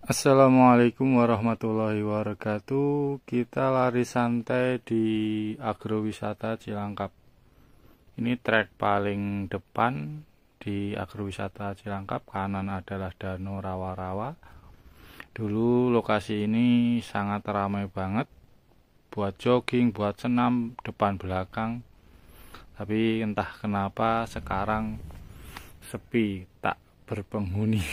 Assalamualaikum warahmatullahi wabarakatuh. Kita lari santai di agrowisata Cilangkap. Ini trek paling depan di agrowisata Cilangkap. Kanan adalah Danau Rawa-Rawa. Dulu lokasi ini sangat ramai banget buat jogging, buat senam depan belakang. Tapi entah kenapa sekarang sepi, tak berpenghuni.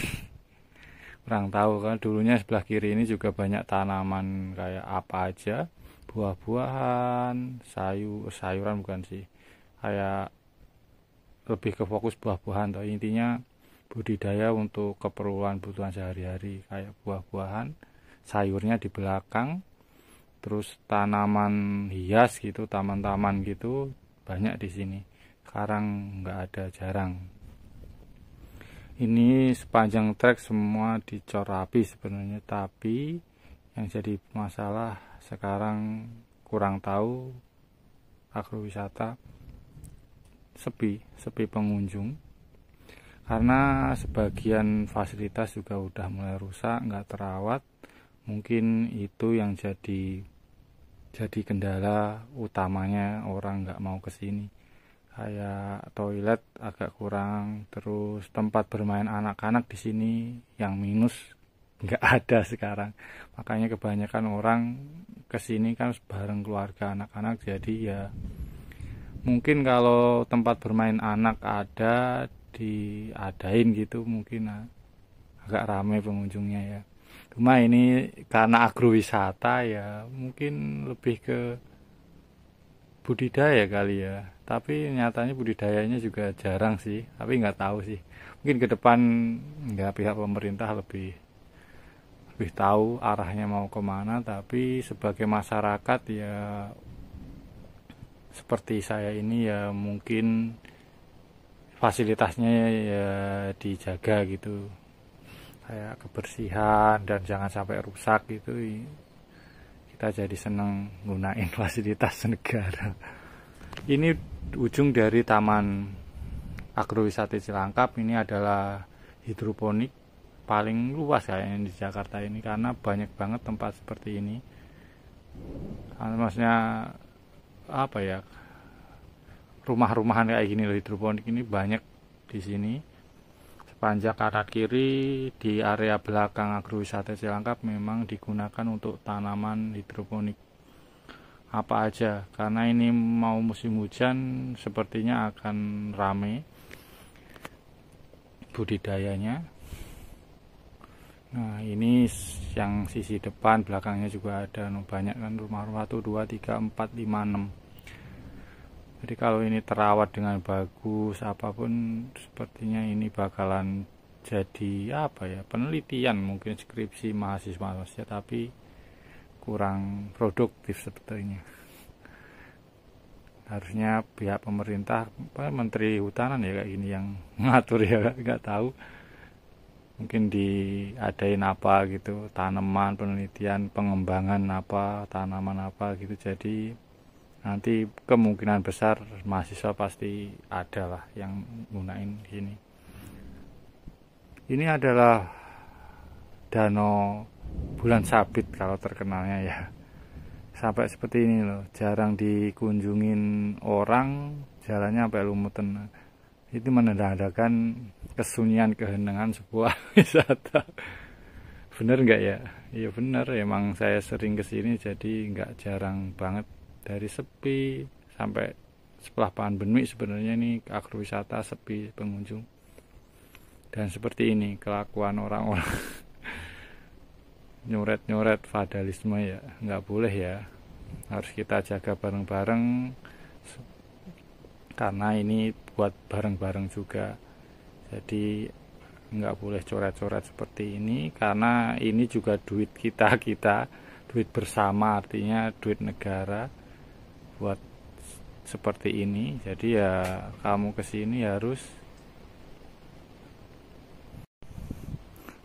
Kurang tahu kan, dulunya sebelah kiri ini juga banyak tanaman kayak apa aja, buah-buahan, sayuran bukan sih, kayak lebih ke fokus buah-buahan toh. Intinya budidaya untuk kebutuhan sehari-hari kayak buah-buahan, sayurnya di belakang, terus tanaman hias gitu, taman-taman gitu banyak di sini. Sekarang nggak ada, jarang. Ini sepanjang trek semua dicor rapi sebenarnya, tapi yang jadi masalah sekarang kurang tahu agrowisata sepi pengunjung karena sebagian fasilitas juga udah mulai rusak, nggak terawat. Mungkin itu yang jadi kendala utamanya orang nggak mau kesini. Kayak toilet agak kurang, terus tempat bermain anak-anak di sini yang minus nggak ada sekarang. Makanya kebanyakan orang kesini kan bareng keluarga anak-anak, jadi ya mungkin kalau tempat bermain anak ada diadain gitu mungkin agak ramai pengunjungnya ya. Cuma ini karena agrowisata ya mungkin lebih ke budidaya kali ya, tapi nyatanya budidayanya juga jarang sih, tapi nggak tahu sih, mungkin ke depan nggak, pihak pemerintah lebih tahu arahnya mau kemana. Tapi sebagai masyarakat ya seperti saya ini ya mungkin fasilitasnya ya dijaga gitu, kayak kebersihan dan jangan sampai rusak gitu. Kita jadi seneng gunain fasilitas negara. Ini ujung dari Taman Agrowisata Cilangkap. Ini adalah hidroponik paling luas kayaknya di Jakarta ini, karena banyak banget tempat seperti ini. Maksudnya apa ya, rumah-rumahan kayak gini loh, hidroponik ini banyak di sini. Sepanjang kanan kiri di area belakang agrowisata Cilangkap memang digunakan untuk tanaman hidroponik apa aja, karena ini mau musim hujan sepertinya akan rame budidayanya. Nah ini yang sisi depan, belakangnya juga ada banyak kan rumah-rumah tuh, 2, 3, 4, 5, 6. Jadi kalau ini terawat dengan bagus apapun, sepertinya ini bakalan jadi apa ya, penelitian mungkin skripsi mahasiswa, tapi kurang produktif sepertinya. Harusnya pihak pemerintah, menteri hutanan ya kayak gini yang ngatur ya, nggak tahu. Mungkin diadain apa gitu, tanaman, penelitian, pengembangan apa, tanaman apa gitu. Jadi nanti kemungkinan besar mahasiswa pasti ada lah yang gunain sini. Ini adalah Danau Bulan Sabit kalau terkenalnya ya. Sampai seperti ini loh, jarang dikunjungin orang, jalannya sampai lumutan. Itu menandakan kesunyian, kehenangan sebuah wisata. Bener nggak ya? Iya bener, emang saya sering kesini jadi nggak jarang banget. Dari sepi sampai sebelah Pahanbenui sebenarnya ini agrowisata sepi pengunjung. Dan seperti ini kelakuan orang-orang nyoret-nyoret, vandalisme ya nggak boleh ya, harus kita jaga bareng-bareng karena ini buat bareng-bareng juga. Jadi nggak boleh coret-coret seperti ini, karena ini juga duit kita duit bersama, artinya duit negara buat seperti ini. Jadi ya kamu kesini harus.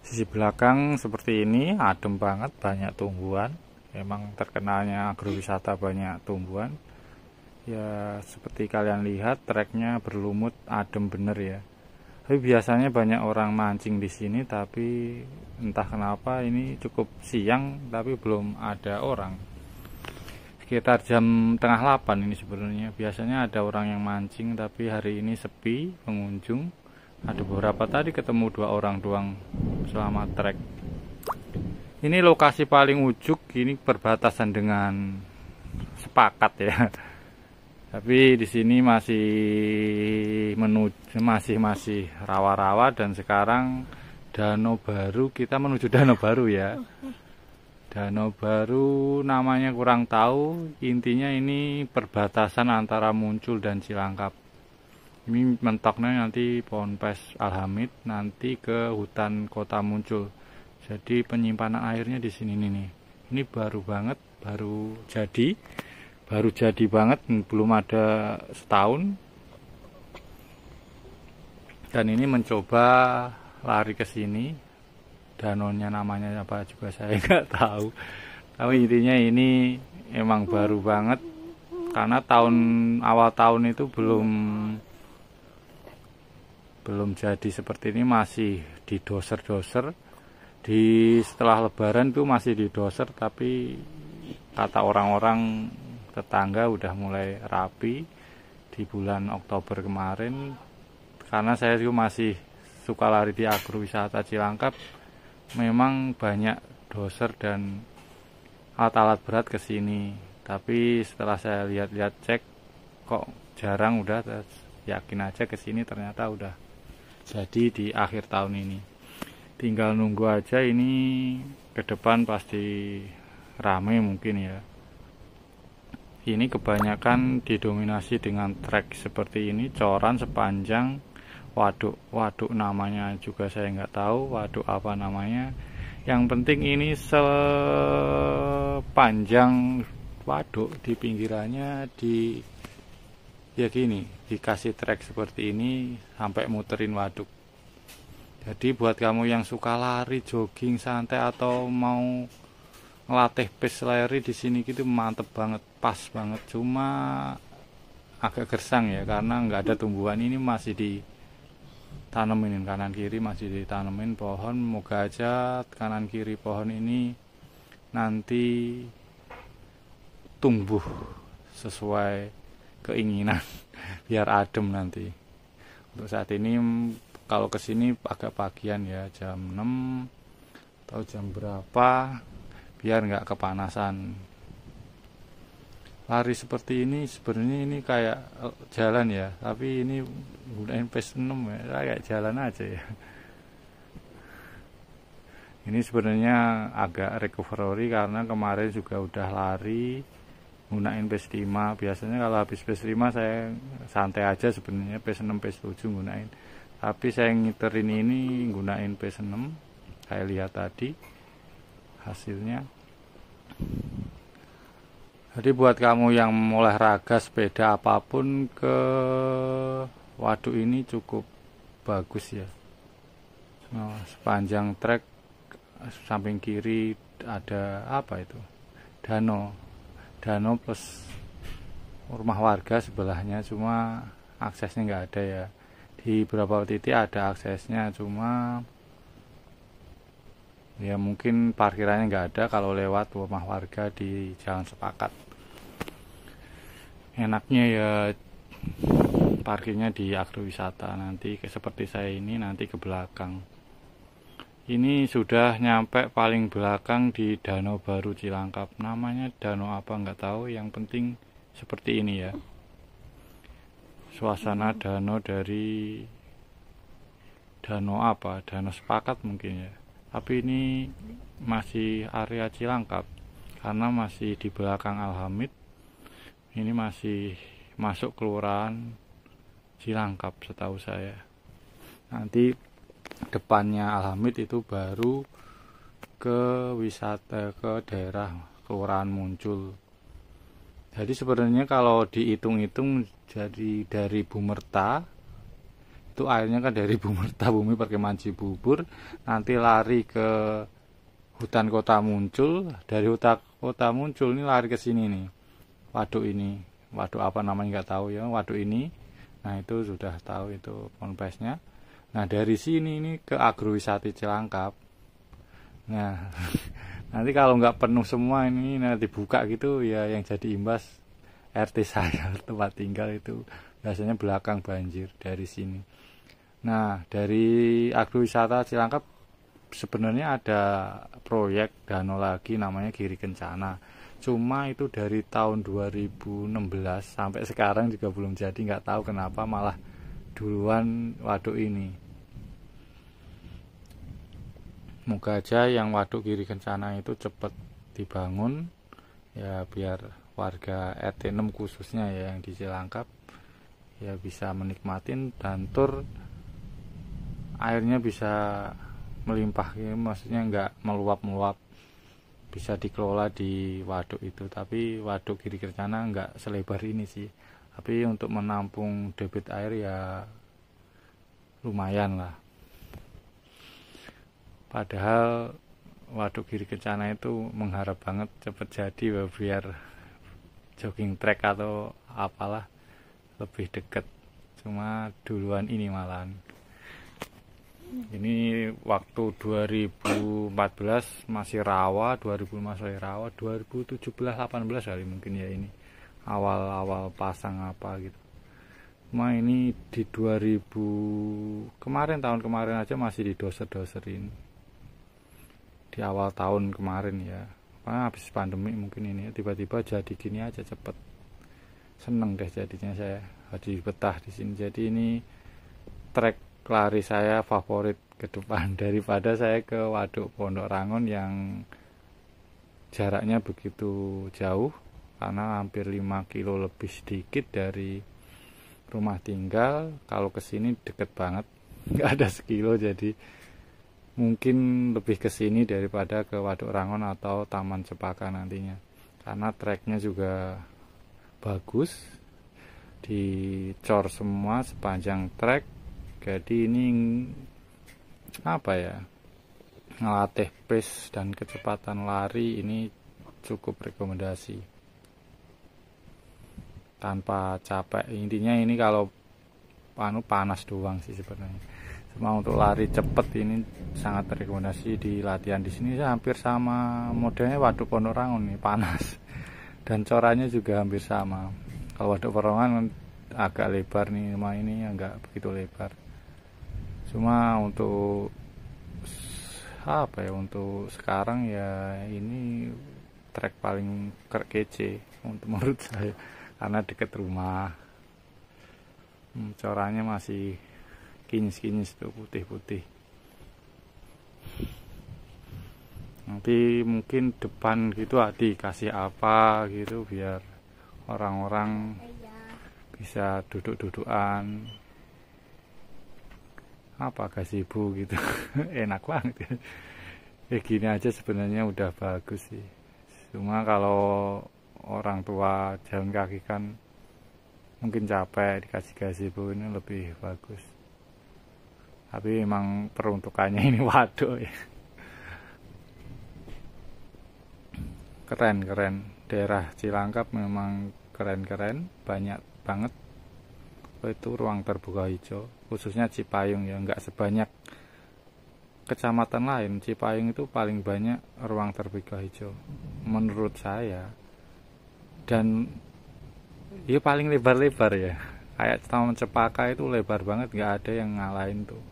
Sisi belakang seperti ini adem banget, banyak tumbuhan. Memang terkenalnya agrowisata banyak tumbuhan ya, seperti kalian lihat treknya berlumut, adem bener ya. Tapi biasanya banyak orang mancing di sini, tapi entah kenapa ini cukup siang tapi belum ada orang. Sekitar jam tengah 8 ini sebenarnya. Biasanya ada orang yang mancing, tapi hari ini sepi pengunjung. Ada beberapa tadi ketemu 2 orang doang selama trek. Ini lokasi paling ujuk, ini perbatasan dengan Sepakat ya. Tapi di sini masih rawa-rawa, dan sekarang danau baru, kita menuju danau baru ya. Danau baru namanya kurang tahu, intinya ini perbatasan antara Muncul dan Cilangkap. Ini mentoknya nanti Ponpes Alhamid, nanti ke hutan kota Muncul. Jadi penyimpanan airnya di sini nih. Ini baru banget, baru jadi banget, belum ada setahun. Dan ini mencoba lari ke sini. Danaunya namanya apa juga saya nggak tahu. Tapi intinya ini emang baru banget, karena awal tahun itu belum jadi seperti ini, masih didoser-doser. Setelah lebaran tuh masih didoser, tapi kata orang-orang tetangga udah mulai rapi di bulan Oktober kemarin. Karena saya juga masih suka lari di agrowisata Cilangkap, memang banyak doser dan alat-alat berat ke sini. Tapi setelah saya lihat-lihat cek kok jarang, udah yakin aja ke sini, ternyata udah jadi di akhir tahun ini. Tinggal nunggu aja, ini ke depan pasti rame mungkin ya. Ini kebanyakan didominasi dengan trek seperti ini, coran sepanjang waduk namanya juga saya nggak tahu, waduk apa namanya. Yang penting ini sepanjang waduk, di pinggirannya dikasih trek seperti ini sampai muterin waduk. Jadi buat kamu yang suka lari, jogging santai, atau mau ngelatih pace lari di sini gitu, mantep banget, pas banget. Cuma agak gersang ya, karena nggak ada tumbuhan. Ini masih ditanemin kanan kiri, masih ditanemin pohon. Moga aja kanan kiri pohon ini nanti tumbuh sesuai keinginan biar adem nanti. Untuk saat ini kalau kesini agak pagian ya, jam 6 atau jam berapa, biar nggak kepanasan. Lari seperti ini sebenarnya ini kayak jalan ya, tapi ini gunain pace 6 ya, kayak jalan aja ya. Ini sebenarnya agak recovery karena kemarin juga udah lari gunain pace 5. Biasanya kalau habis pace 5 saya santai aja sebenarnya, pace 6 pace 7 gunain. Tapi saya ngiterin ini gunain pace 6. Saya lihat tadi hasilnya. Jadi buat kamu yang olahraga sepeda apapun, ke waduk ini cukup bagus ya. Sepanjang trek samping kiri ada apa itu, danau plus rumah warga sebelahnya, cuma aksesnya nggak ada ya. Di beberapa titik ada aksesnya, cuma ya mungkin parkirannya nggak ada kalau lewat rumah warga di Jalan Sepakat. Enaknya ya parkirnya di agrowisata, nanti seperti saya ini nanti ke belakang. Ini sudah nyampe paling belakang di Danau Baru Cilangkap. Namanya danau apa nggak tahu, yang penting seperti ini ya. Suasana danau dari danau apa? Danau Sepakat mungkin ya. Tapi ini masih area Cilangkap karena masih di belakang Alhamid. Ini masih masuk kelurahan Cilangkap setahu saya. Nanti depannya Alhamid itu baru ke wisata, ke daerah kelurahan Muncul. Jadi sebenarnya kalau dihitung-hitung, jadi dari Bumerta itu airnya kan dari Bumerta, Bumi Perkemahan Cibubur, nanti lari ke hutan kota Muncul, dari hutan kota Muncul ini lari ke sini nih, waduk ini, waduk apa namanya nggak tahu ya, waduk ini. Nah itu sudah tahu itu ponpesnya. Nah dari sini ini ke agrowisata Cilangkap. Nah nanti kalau nggak penuh semua ini nanti buka gitu ya, yang jadi imbas RT saya tempat tinggal itu biasanya belakang banjir dari sini. Nah dari agrowisata Cilangkap sebenarnya ada proyek danau lagi namanya Giri Kencana. Cuma itu dari tahun 2016 sampai sekarang juga belum jadi, nggak tahu kenapa malah duluan waduk ini. Moga aja yang waduk Giri Kencana itu cepat dibangun ya, biar warga RT 6 khususnya ya yang di Cilangkap ya bisa menikmatin, dan tur airnya bisa melimpah ya, maksudnya nggak meluap-meluap, bisa dikelola di waduk itu. Tapi waduk Giri Kencana nggak selebar ini sih, tapi untuk menampung debit air ya lumayan lah. Padahal waduk Giri Kencana itu mengharap banget cepet jadi biar jogging track atau apalah lebih deket. Cuma duluan ini malahan. Ini waktu 2014 masih rawa, 2005 masih rawa, 2017-18 kali mungkin ya ini awal-awal pasang apa gitu. Cuma ini di 2000 kemarin, tahun kemarin aja masih didoser-doserin di awal tahun kemarin ya. Habis pandemi mungkin ini tiba-tiba jadi gini aja cepet. Seneng deh jadinya saya di betah di sini. Jadi ini trek lari saya favorit ke depan daripada saya ke waduk Pondok Rangon yang jaraknya begitu jauh, karena hampir 5 kilo lebih sedikit dari rumah tinggal. Kalau kesini deket banget, nggak ada sekilo, jadi mungkin lebih kesini daripada ke waduk Rangon atau Taman Cepaka nantinya, karena treknya juga bagus, dicor semua sepanjang trek. Jadi ini apa ya, ngelatih pace dan kecepatan lari ini cukup rekomendasi tanpa capek. Intinya ini kalau panas doang sih sebenarnya. Cuma untuk lari cepet ini sangat rekomendasi di latihan di sini. Hampir sama modelnya waduk Pondok Rangon nih, panas dan corannya juga hampir sama. Kalau waduk Pondok Rangon agak lebar nih, cuma ini enggak begitu lebar. Cuma untuk apa ya, untuk sekarang ya ini trek paling kece untuk menurut saya, karena deket rumah. Corannya masih kinyis-kinyis tuh, putih-putih. Nanti mungkin depan gitu dikasih apa gitu biar orang-orang bisa duduk-dudukan apa gazebo gitu. Enak banget ya. Gini aja sebenarnya udah bagus sih. Cuma kalau orang tua jalan kaki kan mungkin capek, dikasih gazebo ini lebih bagus. Tapi emang peruntukannya ini waduk ya. Keren daerah Cilangkap memang keren, banyak banget itu ruang terbuka hijau, khususnya Cipayung ya, nggak sebanyak kecamatan lain. Cipayung itu paling banyak ruang terbuka hijau menurut saya, dan ya paling lebar-lebar ya, kayak Taman Cepaka itu lebar banget, nggak ada yang ngalahin tuh.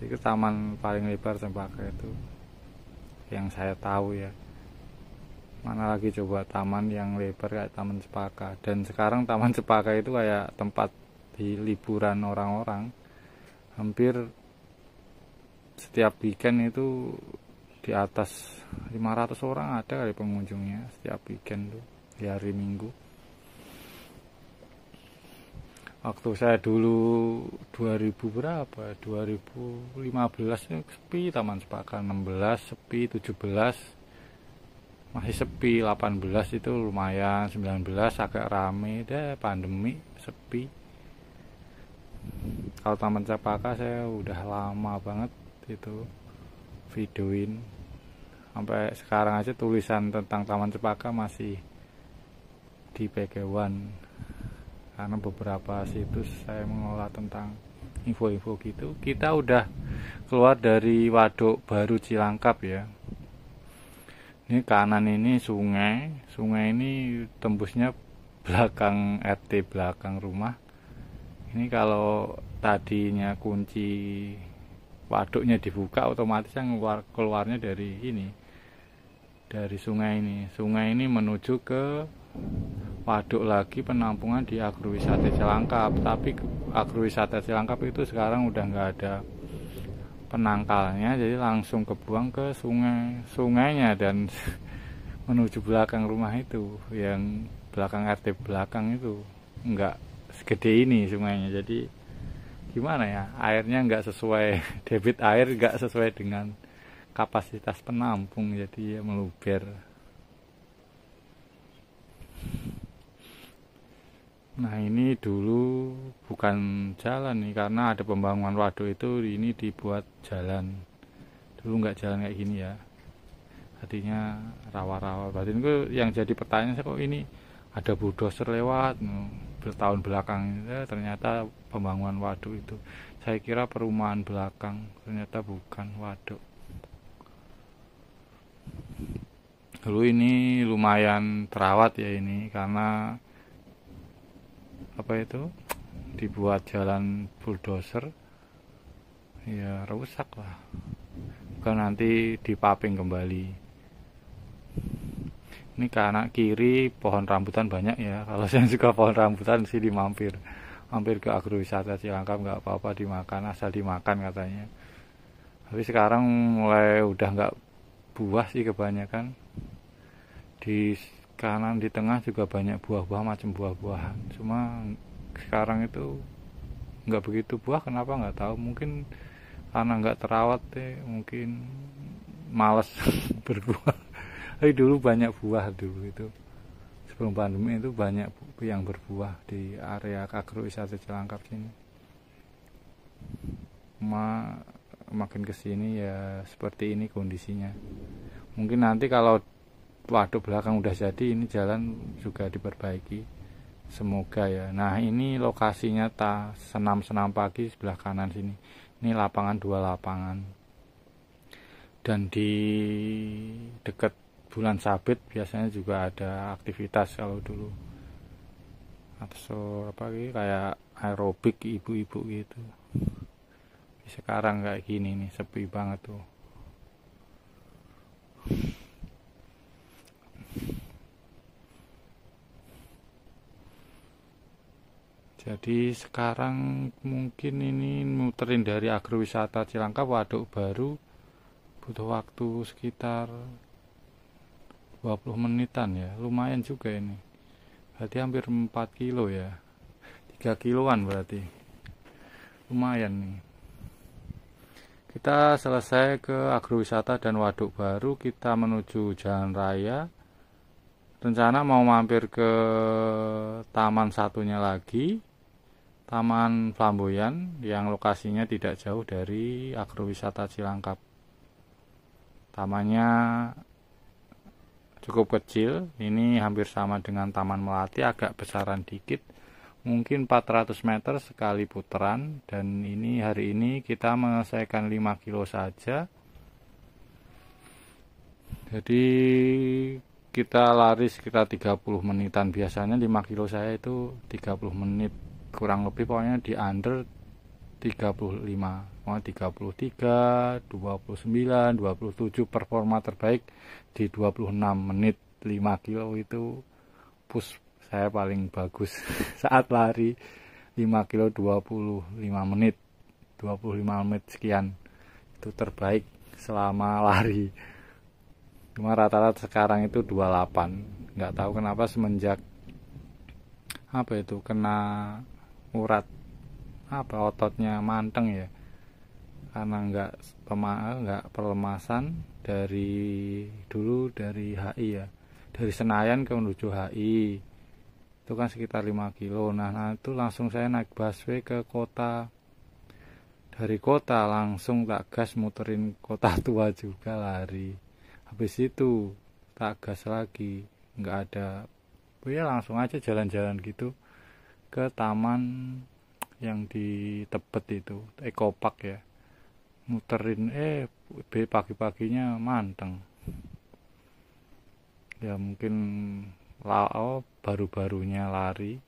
Itu taman paling lebar Cepaka itu yang saya tahu ya. Mana lagi coba taman yang lebar kayak Taman Cepaka. Dan sekarang Taman Cepaka itu kayak tempat di liburan orang-orang. Hampir setiap weekend itu di atas 500 orang ada kali pengunjungnya setiap weekend tuh, di hari Minggu. Waktu saya dulu 2000 berapa, 2015 sepi Taman Cepaka, 16 sepi, 17 masih sepi, 18 itu lumayan, 19 agak rame deh, pandemi sepi. Kalau Taman Cepaka saya udah lama banget itu videoin, sampai sekarang aja tulisan tentang Taman Cepaka masih di PG One, karena beberapa situs saya mengolah tentang info-info gitu. Kita udah keluar dari Waduk Baru Cilangkap ya. Ini kanan ini sungai. Sungai ini tembusnya belakang RT, belakang rumah. Ini kalau tadinya kunci waduknya dibuka, otomatis yang keluarnya dari ini, dari sungai ini. Sungai ini menuju ke waduk lagi penampungan di agrowisata Cilangkap. Tapi agrowisata Cilangkap itu sekarang udah nggak ada penangkalnya, jadi langsung kebuang ke sungainya dan menuju belakang rumah itu, yang belakang RT belakang itu nggak segede ini sungainya. Jadi gimana ya, airnya nggak sesuai debit air nggak sesuai dengan kapasitas penampung, jadi ya meluber. Nah ini dulu bukan jalan nih, karena ada pembangunan waduk itu, ini dibuat jalan. Dulu nggak jalan kayak gini ya, artinya rawa-rawa. Berarti itu yang jadi pertanyaan saya, kok ini ada bulldozer lewat bertahun belakang. Ternyata pembangunan waduk itu. Saya kira perumahan belakang, ternyata bukan, waduk. Dulu ini lumayan terawat ya ini, karena apa itu, dibuat jalan bulldozer ya, rusak lah, bukan nanti dipaving kembali. Ini kanan kiri pohon rambutan banyak ya. Kalau saya suka pohon rambutan sih mampir ke agrowisata Cilangkap, nggak apa-apa dimakan, asal dimakan katanya. Tapi sekarang mulai udah nggak buah sih kebanyakan. Di kanan di tengah juga banyak buah-buah, macam buah-buahan, cuma sekarang itu nggak begitu buah. Kenapa nggak tahu, mungkin karena nggak terawat deh, mungkin males berbuah. Tapi dulu banyak buah, dulu itu sebelum pandemi itu banyak yang berbuah di area agrowisata Cilangkap sini. Makin kesini ya seperti ini kondisinya. Mungkin nanti kalau waduk belakang udah jadi, ini jalan juga diperbaiki, semoga ya. Nah ini lokasinya senam pagi sebelah kanan sini. Ini lapangan, 2 lapangan, dan di dekat bulan sabit biasanya juga ada aktivitas kalau dulu, atau apa gitu, kayak aerobik ibu-ibu gitu. Sekarang kayak gini nih, sepi banget tuh. Jadi sekarang mungkin ini muterin dari agrowisata Cilangkap Waduk Baru butuh waktu sekitar 20 menitan ya. Lumayan juga ini. Berarti hampir 4 kilo ya. 3 kiloan berarti. Lumayan nih. Kita selesai ke agrowisata dan Waduk Baru, kita menuju jalan raya. Rencana mau mampir ke taman satunya lagi, Taman Flamboyan, yang lokasinya tidak jauh dari agrowisata Cilangkap. Tamannya cukup kecil, ini hampir sama dengan Taman Melati, agak besaran dikit, mungkin 400 meter sekali putaran. Dan ini hari ini kita menyelesaikan 5 kilo saja. Jadi kita lari sekitar 30 menitan. Biasanya 5 kilo saya itu 30 menit kurang lebih, pokoknya di under 35, 33, 29, 27, performa terbaik di 26 menit. 5 kilo itu push saya paling bagus saat lari 5 kilo 25 menit, 25 menit sekian, itu terbaik selama lari. Cuma rata-rata sekarang itu 28. Nggak tahu kenapa semenjak apa itu, kena urat ototnya manteng ya, karena nggak perlemasan dari dulu, dari HI ya, dari Senayan ke menuju HI itu kan sekitar 5 kilo. Nah itu langsung saya naik busway ke kota, dari kota langsung tak gas muterin Kota Tua juga lari, habis itu tak gas lagi, nggak ada ya, langsung aja jalan-jalan gitu ke taman yang di Tebet itu Ekopark ya, muterin pagi-paginya manteng ya, mungkin baru-barunya lari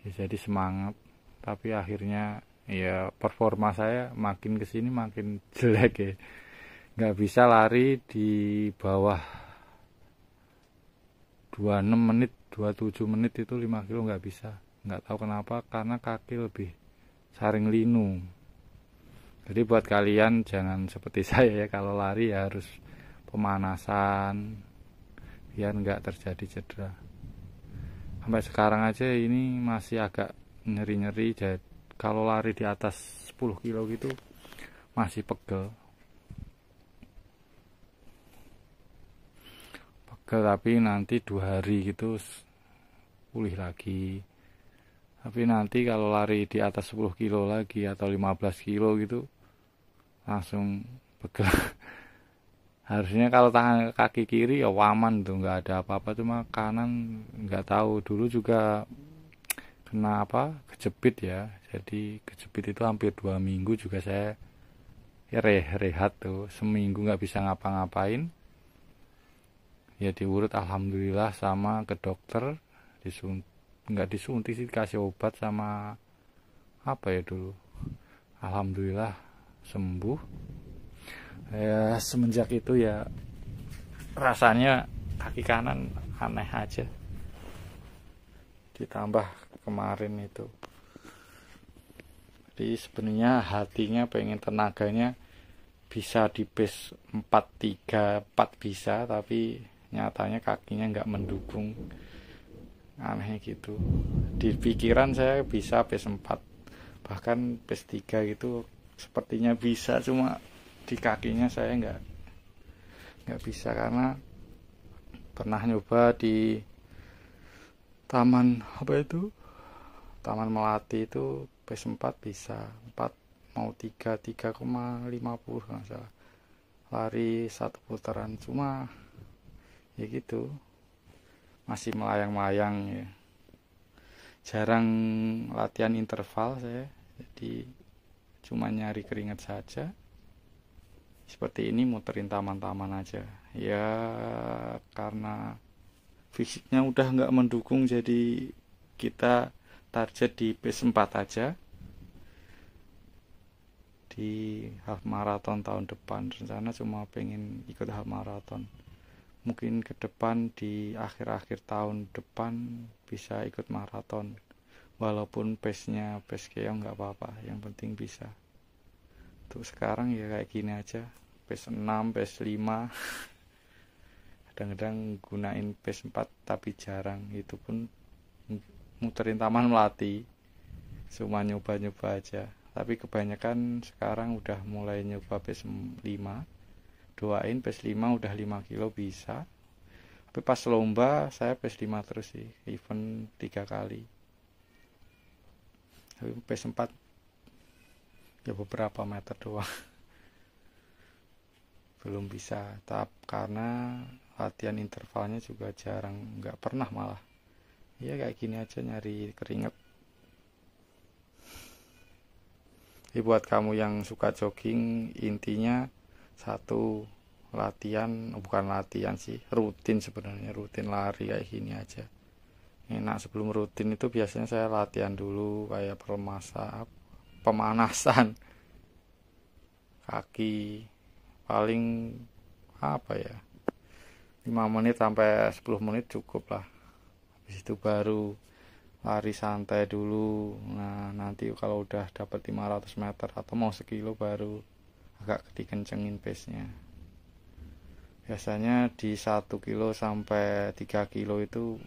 ya, jadi semangat. Tapi akhirnya ya performa saya makin kesini makin jelek ya, nggak bisa lari di bawah 26 menit, 27 menit itu 5 kilo nggak bisa. Nggak tahu kenapa, karena kaki lebih sering linu. Jadi buat kalian jangan seperti saya ya, kalau lari ya harus pemanasan biar nggak terjadi cedera. Sampai sekarang aja ini masih agak nyeri-nyeri, jadi kalau lari di atas 10 kilo gitu masih pegel. Tapi nanti 2 hari gitu pulih lagi. Tapi nanti kalau lari di atas 10 kilo lagi atau 15 kilo gitu langsung pegel. Harusnya kalau tangan kaki kiri ya aman tuh, nggak ada apa-apa, cuma kanan nggak tahu. Dulu juga kena kejepit ya, jadi kejepit itu hampir 2 minggu juga saya ya rehat tuh, seminggu nggak bisa ngapa-ngapain ya, diurut alhamdulillah sama ke dokter, nggak disuntik sih, dikasih obat sama dulu, alhamdulillah sembuh ya. Semenjak itu ya rasanya kaki kanan aneh aja, ditambah kemarin itu. Jadi sebenarnya hatinya pengen tenaganya bisa di pace 4.34 bisa, tapi nyatanya kakinya nggak mendukung, aneh gitu. Di pikiran saya bisa pace 4, bahkan pace 3 gitu sepertinya bisa, cuma di kakinya saya nggak bisa, karena pernah nyoba di Taman Melati itu pace 4 bisa 4 mau 3,50 nggak salah, lari 1 putaran, cuma ya gitu masih melayang-layang ya. Jarang latihan interval saya, jadi cuma nyari keringat saja. Seperti ini muterin taman-taman aja ya, karena fisiknya udah nggak mendukung, jadi kita target di pace 4 aja di half marathon tahun depan. Rencana cuma pengen ikut half marathon, mungkin ke depan di akhir-akhir tahun depan bisa ikut maraton, walaupun pace-nya pace keong nggak apa-apa, yang penting bisa. Tuh sekarang ya kayak gini aja, pace 6, pace 5 kadang-kadang gunain pace 4 tapi jarang, itu pun muterin Taman Melati, cuma nyoba-nyoba aja. Tapi kebanyakan sekarang udah mulai nyoba pace 5, doain pace 5 udah 5 kilo bisa. Tapi pas lomba saya pace 5 terus sih, event 3 kali. Tapi pace 4 ya beberapa meter doang. Belum bisa, karena latihan intervalnya juga jarang, nggak pernah malah. Ya kayak gini aja nyari keringet. Buat kamu yang suka jogging, intinya satu, bukan latihan sih, rutin sebenarnya, rutin lari kayak gini aja. Enak. Sebelum rutin itu biasanya saya latihan dulu kayak pemanasan kaki, paling 5 menit sampai 10 menit cukup lah. Habis itu baru lari santai dulu. Nah nanti kalau udah dapat 500 meter atau mau sekilo baru agak dikencengin pace-nya. Biasanya di 1 kilo sampai 3 kilo itu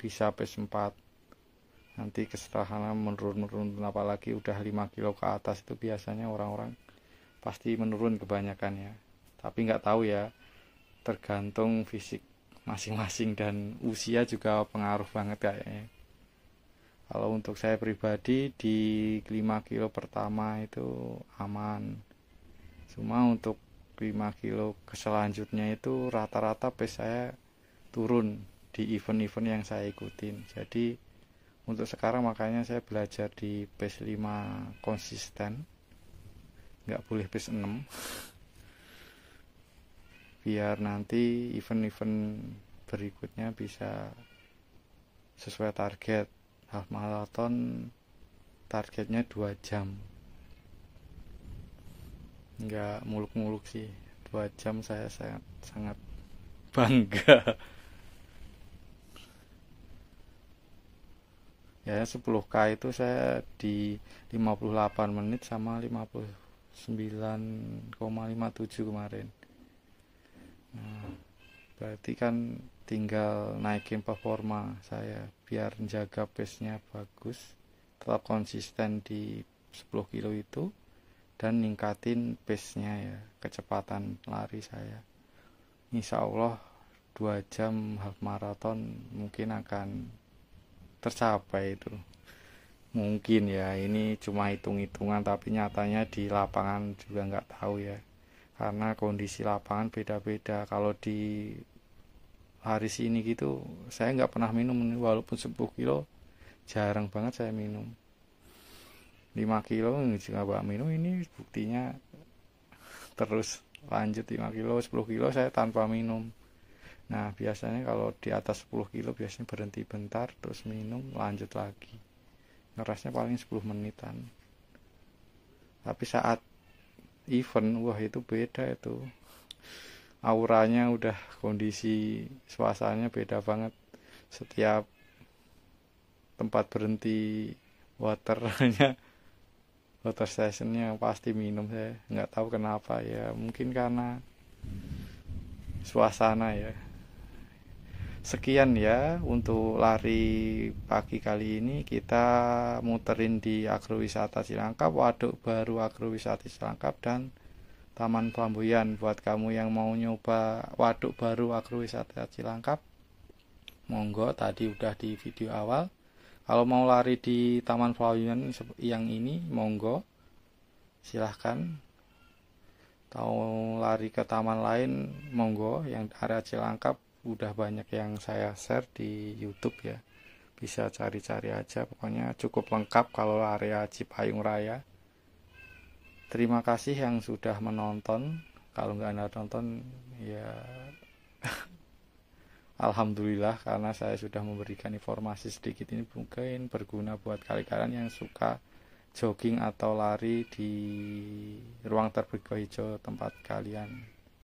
bisa pace 4. Nanti kesetaraan menurun, apalagi udah 5 kilo ke atas itu biasanya orang-orang pasti menurun kebanyakan ya. Tapi nggak tahu ya, tergantung fisik masing-masing dan usia juga pengaruh banget kayaknya. Kalau untuk saya pribadi di 5 kilo pertama itu aman, cuma untuk 5 kilo ke selanjutnya itu rata-rata pace saya turun di event-event yang saya ikutin. Jadi Untuk sekarang makanya saya belajar di pace 5 konsisten, nggak boleh pace 6, biar nanti event-event berikutnya bisa sesuai target. Half marathon targetnya 2 jam, nggak muluk-muluk sih. 2 jam saya sangat bangga. Ya 10K itu saya di 58 menit sama 59,57 kemarin. Nah, berarti kan tinggal naikin performa saya biar menjaga pace-nya bagus, tetap konsisten di 10 kilo itu, dan ningkatin pace-nya ya, kecepatan lari saya. Insya Allah 2 jam half marathon mungkin akan tercapai itu. Mungkin ya, ini cuma hitung-hitungan, tapi nyatanya di lapangan juga nggak tahu ya, karena kondisi lapangan beda-beda. Kalau di hari ini gitu saya nggak pernah minum, walaupun 10 kilo jarang banget saya minum. 5 kilo nggak minum, ini buktinya terus lanjut 5 kilo, 10 kilo saya tanpa minum. Nah biasanya kalau di atas 10 kilo biasanya berhenti bentar terus minum lanjut lagi, ngerasnya paling 10 menitan. Tapi saat event, wah itu beda, itu auranya udah, kondisi suasananya beda banget. Setiap tempat berhenti waternya, water stationnya pasti minum saya, nggak tahu kenapa ya, mungkin karena suasana ya. Sekian ya untuk lari pagi kali ini, kita muterin di agrowisata Cilangkap, Waduk Baru agrowisata Cilangkap, dan Taman Flamboyan. Buat kamu yang mau nyoba Waduk Baru agrowisata Cilangkap, monggo, tadi udah di video awal. Kalau mau lari di Taman Flamboyan yang ini, monggo, silahkan. Mau lari ke taman lain, monggo. Yang area Cilangkap udah banyak yang saya share di YouTube ya, bisa cari-cari aja, pokoknya cukup lengkap kalau area Cipayung Raya. Terima kasih yang sudah menonton. Kalau nggak ada nonton ya alhamdulillah, karena saya sudah memberikan informasi sedikit ini, mungkin berguna buat kalian yang suka jogging atau lari di ruang terbuka hijau tempat kalian.